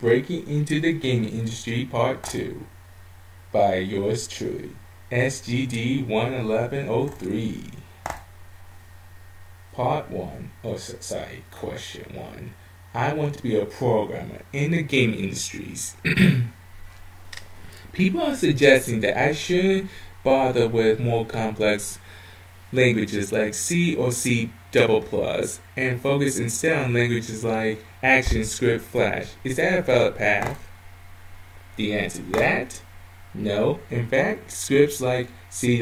Breaking into the Gaming Industry Part 2 by yours truly, SGD 11103. Part 1, Question 1. I want to be a programmer in the gaming industries. People are suggesting that I shouldn't bother with more complex languages like C or C++ and focus instead on languages like ActionScript Flash. Is that a valid path? The answer to that? No. In fact, scripts like C++,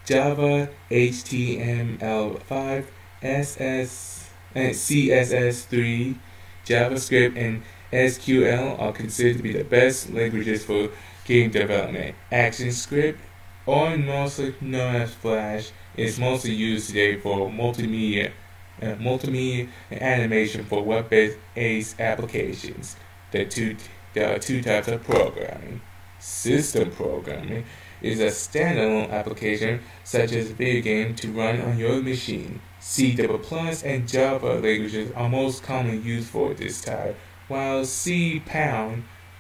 Java, HTML5, SS, and CSS3, JavaScript, and SQL are considered to be the best languages for game development. ActionScript, or mostly known as Flash, is mostly used today for multimedia and animation for web-based applications. There are two types of programming. System programming is a standalone application such as a video game to run on your machine. C++ and Java languages are most commonly used for this type, while C#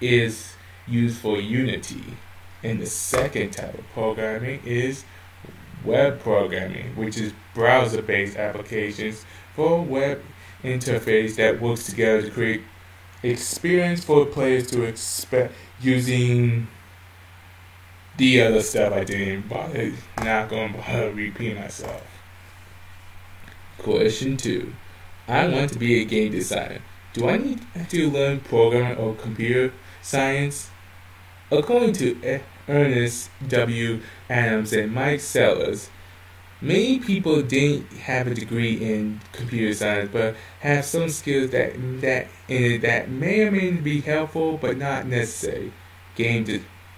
is used for Unity. And the second type of programming is web programming, which is browser-based applications for a web interface that works together to create experience for players to expect using the other stuff I didn't bother, not going to bother repeat myself. Question 2. I want to be a game designer. Do I need to learn programming or computer science? According to Ernest W. Adams and Mike Sellers, many people didn't have a degree in computer science but have some skills that may or may be helpful but not necessary. Game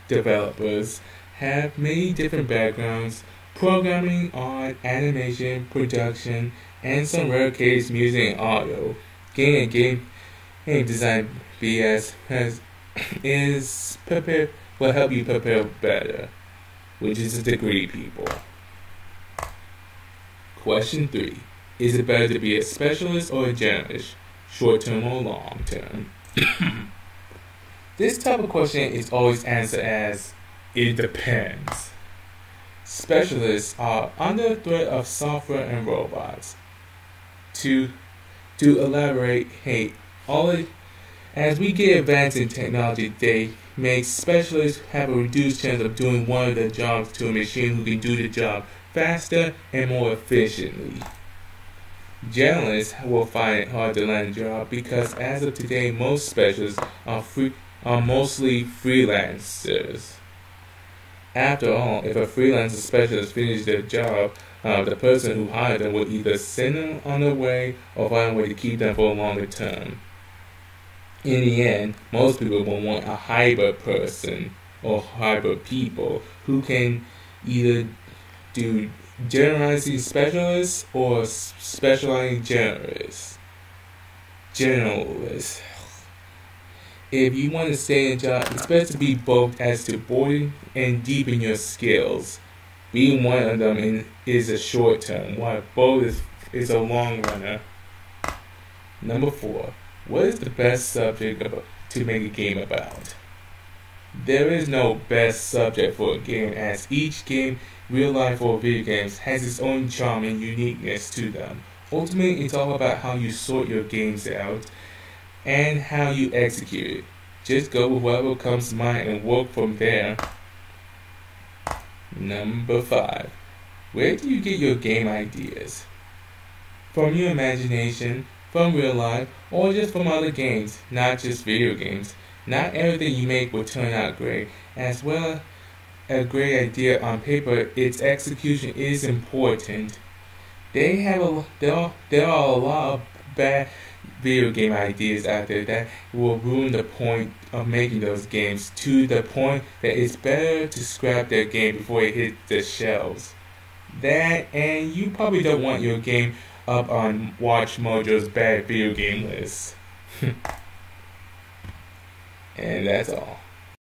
developers have many different backgrounds: programming, art, animation, production, and some rare case music and audio. Game design BS will help you prepare better, which is a degree, people. Question 3. Is it better to be a specialist or a generalist, short-term or long-term? This type of question is always answered as, it depends. Specialists are under threat of software and robots. To elaborate, as we get advanced in technology, they make specialists have a reduced chance of doing one of their jobs to a machine who can do the job faster and more efficiently. Generalists will find it hard to land a job because as of today, most specialists are mostly freelancers. After all, if a freelancer specialist finishes their job, the person who hired them will either send them on their way or find a way to keep them for a longer term. In the end, most people will want a hybrid person or hybrid people who can either do generalizing specialists or specializing generalists. If you want to stay in a job, it's best to be both as to broaden and deepen your skills. Being one of them is a short term, while both is a long runner. Number 4. What is the best subject to make a game about? There is no best subject for a game, as each game, real life or video games, has its own charm and uniqueness to them. Ultimately, it's all about how you sort your games out and how you execute it. Just go with whatever comes to mind and work from there. Number 5. Where do you get your game ideas? From your imagination, from real life, or just from other games, not just video games. Not everything you make will turn out great. As well as a great idea on paper, its execution is important. There are a lot of bad video game ideas out there that will ruin the point of making those games, to the point that it's better to scrap their game before it hits the shelves. That, and you probably don't want your game up on Watch Mojo's bad video game list. And that's all.